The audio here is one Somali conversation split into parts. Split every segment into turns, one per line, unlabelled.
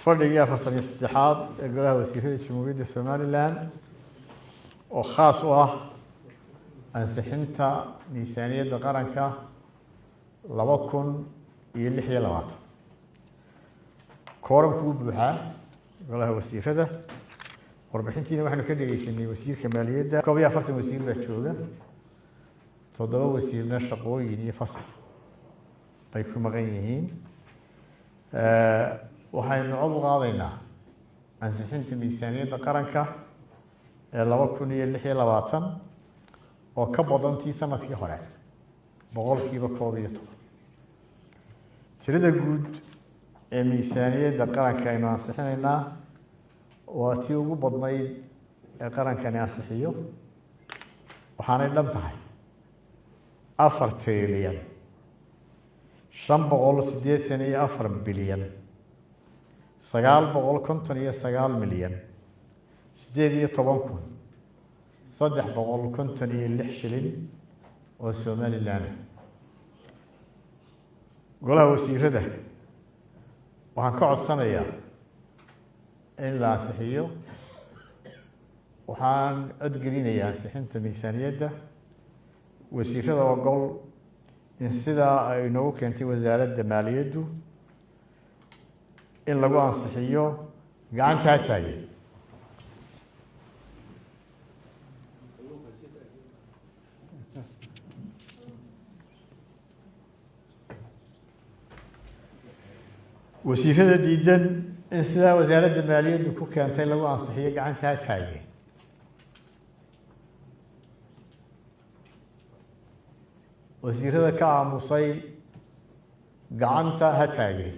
fadhigii 46aad ee golaha wasiirada Jamhuuriyadda Somaliland oo khaas u ah ansixinta miisaaniyadda qaranka 2026 kooramku buuxa golaha wasiirada warbixintiina waxaanu ka dhageysanay wasiirka maaliyadda 40 wasiir baa jooga 7 wasiirna shaqooyin iyo fasax ay ku maqan yihiin waxaynu cod u qaadaynaa ansixinta miisaaniyadda qaranka ee 2026 oo ka badantii sanadkii hore boqolkiiba 11 tirada guud ee miisaaniyadda qaranka aynu ansixinaynaa waa tii ugu badnayd ee qarankani ansixiyo waxaanay dhan tahay 4 trilyan 584 bilyan 959 milyan 18,356 shilin oo Somaliland golaha wasiirada waxaan ka codsanayaa in la ansixiyo waxaan codgelinayaa ansixinta miisaaniyadda wasiirada ogol in sidaa ay noogu keentay wasaaradda maaliyaddu in lagu ansixiyo gacanta taagay wasiirada diidan in sidaa wasaaradda maaliyaddu ku keentay lagu ansixiyo gacanta taagay wasiirada ka aamusay gacanta ha taagay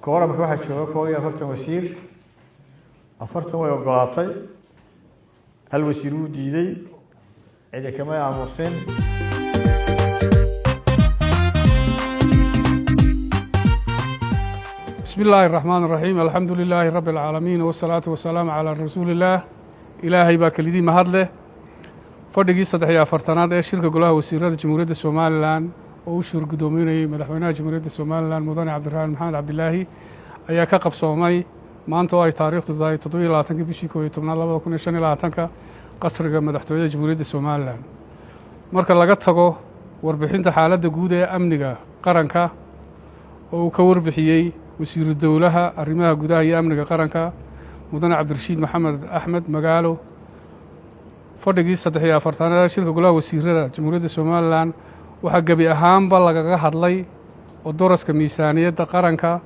kooramka waxaa jooga 41 wasiir 40 way ogolaatay hal wasiir uu diiday cid kama aamusin
بسم الله الرحمن الرحيم الحمد لله رب العالمين والصلاة والسلام على رسول الله إلهي باكليدي مهدله فردقي صدحي أفرتناد شركة قلها وسيرة جمهورية الصوماليلاند وشور قدوميني مدحوينها جمهورية الصوماليلاند مدن عبد الرحمن محمد عبد الله أيا كقب صومي ما أنتوا أي تاريخ تضاي تطويل لاتنك بشيكو يتمنى الله وكنا شان لاتنك قصر مدحوينها جمهورية الصوماليلاند مركز لقطه وربحين حالة جودة أمنية قرنكا وكور بحيي وزير الدولة arrimaha gudaha iyo amniga qaranka mudane cabdirashiid maxamed axmed magaalo fadhigii 43aad shirka golaha wasiirada jamhuuriyadda Somaliland waxa gabi ahaanba lagaga hadlay oo dooraska miisaaniyadda qaranka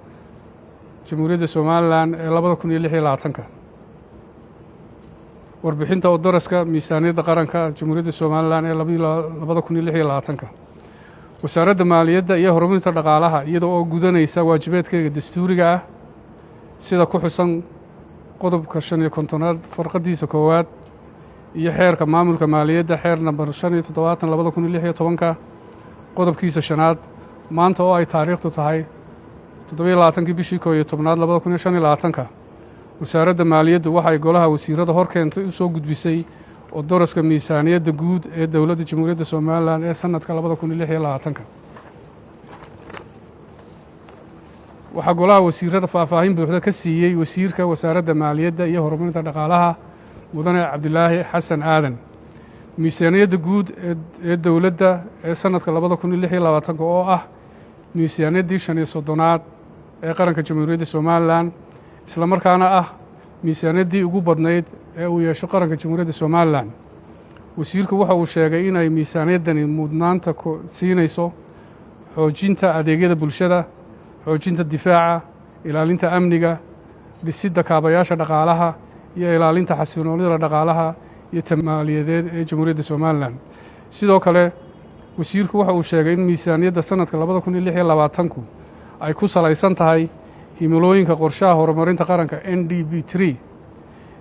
jamhuuriyadda Somaliland ee 2026 warbixinta oo dooraska miisaaniyadda qaranka jamhuuriyadda Somaliland ee 2026 wasaaradda maaliyadda iyo horumarinta dhaqaalaha iyadoo oo gudanaysa waajibaadkeeda dastuuriga ah sida ku xusan qodobka 55aad farqadiisa koowaad iyo xeerka maamulka maaliyadda xeer number 5/2016 qodobkiisa 5aad maanta oo ay taariikhdu tahay 27 bishii 11aad 2025 wasaaradda maaliyaddu waxay golaha wasiirada hor keentay u soo gudbisay oo dooraska miisaaniyadda guud ee dowladda jamhuuriyadda Somaliland ee sanadka 2026 waxa golaha wasiirada faahfaahin buuxda ka siiyay wasiirka wasaaradda maaliyadda iyo horumarinta dhaqaalaha mudane Cabdilaahi Xasan Aadan miisaaniyadda guud ee dowladda ee sanadka 2026 oo ah miisaaniyaddii 35aad ee qaranka jamhuuriyadda Somaliland isla markaana ah miisaaniyaddii ugu badnayd ee uu yeesho qaranka jamhuuriyadda Somaliland wasiirku waxa uu sheegay in ay miisaaniyaddani mudnaanta siinayso xoojinta adeegyada bulshada xoojinta difaaca ilaalinta amniga dhisidda kaabayaasha dhaqaalaha iyo ilaalinta xasiloonida dhaqaalaha iyo maaliyadeed ee jamhuuriyadda Somaliland sidoo kale wasiirku waxa uu sheegay in miisaaniyadda sanadka 2026 ay ku salaysan tahay himilooyinka qorshaha horumarinta qaranka NDP3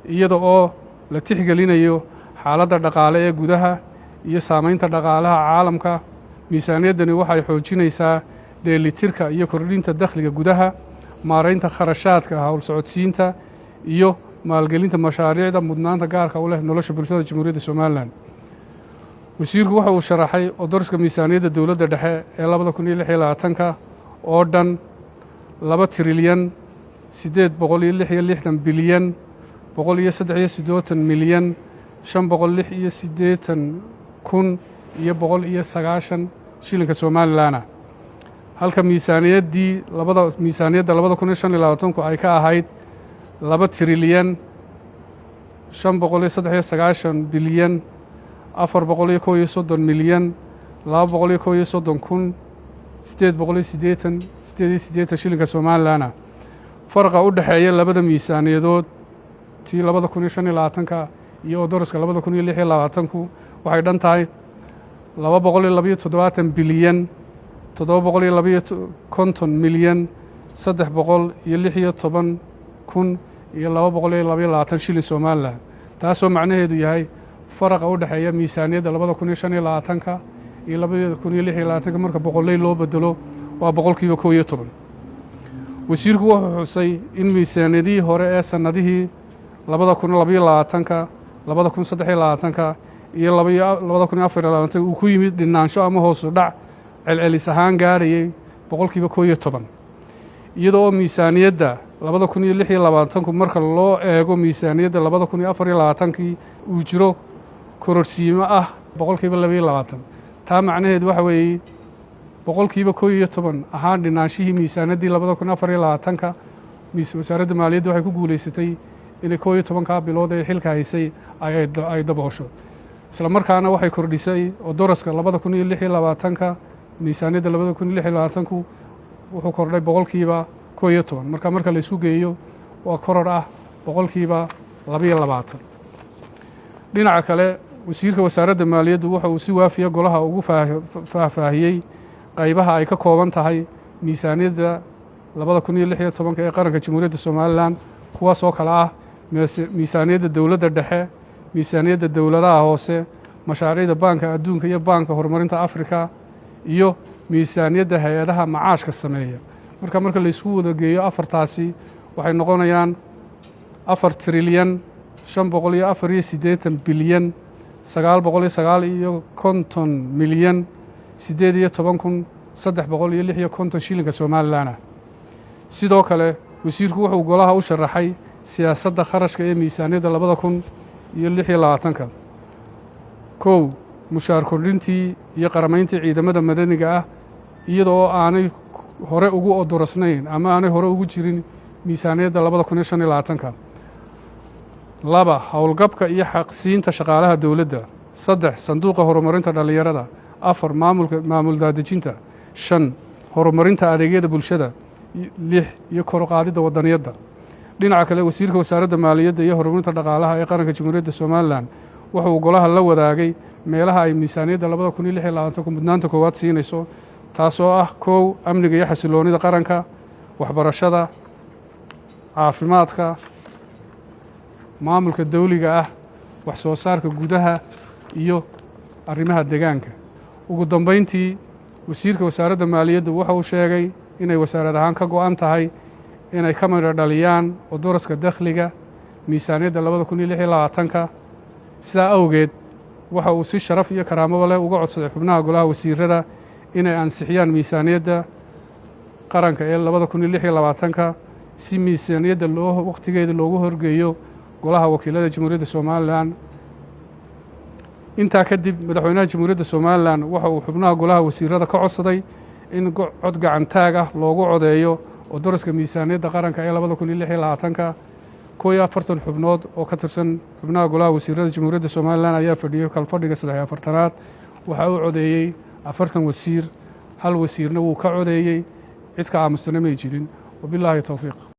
iyada oo la tixgelinayo xaaladda dhaqaale ee gudaha iyo saamaynta dhaqaalaha caalamka miisaaniyaddani waxay xoojinaysaa dheelitirka iyo kordhinta dakhliga gudaha maareynta kharashaadka hawl socodsiinta iyo maalgelinta mashaariicda mudnaanta gaarka u leh nolosha bulshada jamhuuriyadda Somaliland wasiirku waxa uu sharaxay oo dooraska miisaaniyadda dowladda dhexe ee 2026 oo dhan 2 trilyan 866 bilyan 183 milyan 586 kun iyo 190 shilinka Somaliland halka miisaaniyadda 2025 ay ka ahayd 2 trilyan 593 bilyan 431 milyan 231 kun 888 shilinka Somaliland farqa u dhaxeeya labada miisaaniyadood tii 2025 iyo doolarka 2026 waxay dhan tahay 227 bilyan 750 milyan 316 kun iyo 222 shilin Somaliland taasoo macnaheedu yahay faraqa u dhaxeeya miisaaniyadda 2025 iyo 2026 marka boqolay loo bedelo waa 11%. wasiirku wuxuu xusay in miisaaniyadii hore ee sanadihii 2022 2023 iyo 2024 uu ku yimid dhinaansho ama hoos u dhac celcelis ahaan gaarayay 11%. iyadoo miisaaniyadda 2026 marka loo eego miisaaniyadda 2024 uu jiro kororsiimo ah 22%. taa macnaheedu waxa weeye 11% ahaan dhinaanshihii miisaaniyaddii 2024 wasaaradda maaliyadda waxay ku guulaysatay inay 11 bilood ee xilka haysay ay daboosho isla markaana waxay kordhisay oo doolarka 2026 miisaaniyadda 2026 wuxuu kordhay 11%. marka la isku geeyo waa koror ah 22%. dhinaca kale wasiirka wasaaradda maaliyaddu waxa uu si waafiya golaha ugu faahfaahiyey qaybaha ay ka kooban tahay miisaaniyadda 2026 ee qaranka Jamhuuriyadda Somaliland kuwaas oo kala ah miisaaniyadda dowladda dhexe miisaaniyadda dowladaha hoose mashaariicda baanka adduunka iyo baanka horumarinta Afrika iyo miisaaniyadda hay'adaha macaashka sameeya marka la isku wada geeyo afartaasi waxay noqonayaan 4 trilyan 548 bilyan 950 milyan 18,356 shilinka Somaliland sidoo kale wasiirku wuxuu golaha u sharaxay siyaasadda kharashka ee miisaaniyadda 2026 kow mushaar kordhintii iyo qaramayntii ciidamada madaniga ah iyadoo aanay hore ugu odorasnayn ama aanay hore ugu jirin miisaaniyadda 2025 laba howlgabka iyo xaqsiinta shaqaalaha dowladda 3 sanduuqa horumarinta dhalinyarada 4 maamul daadejinta 5 horumarinta adeegyada bulshada 6 iyo kor u qaadidda wadaniyadda dhinaca kale wasiirka wasaaradda maaliyadda iyo horumarinta dhaqaalaha ee qaranka Jamhuuriyadda Somaliland wuxuu golaha la wadaagay meelaha ay miisaaniyadda 2026 mudnaanta koowaad siinayso taasoo ah kow amniga iyo xasiloonida qaranka waxbarashada caafimaadka maamulka dawliga ah wax soo saarka gudaha iyo arrimaha deegaanka ugu dambeyntii wasiirka wasaaradda maaliyadda waxa uu sheegay inay wasaarad ahaan ka go'an tahay inay ka midho dhaliyaan doolarka dakhliga miisaaniyadda 2026 sidaa awgeed waxa uu si sharaf iyo karaamo leh uga codsaday xubnaha golaha wasiirada inay ansixiyaan miisaaniyadda qaranka ee 2026 si miisaaniyadda waqtigeeda loogu horgeeyo golaha wakiilada Jamhuuriyadda Somaliland intaa kadib madaxweynaha Jamhuuriyadda Somaliland waxa uu xubnaha golaha wasiirada ka codsaday in cod gacan taag ah loogu codeeyo doolarka miisaaniyadda qaranka ee 2026 40 xubnood oo ka tirsan xubnaha golaha wasiirada Jamhuuriyadda Somaliland ayaa fadhiyay kalfadhiga 43aad waxa uu codeeyay 40 wasiir hal wasiirna wuu ka codeeyay cid ka aamusana ma jirin wabillahi tawfiiq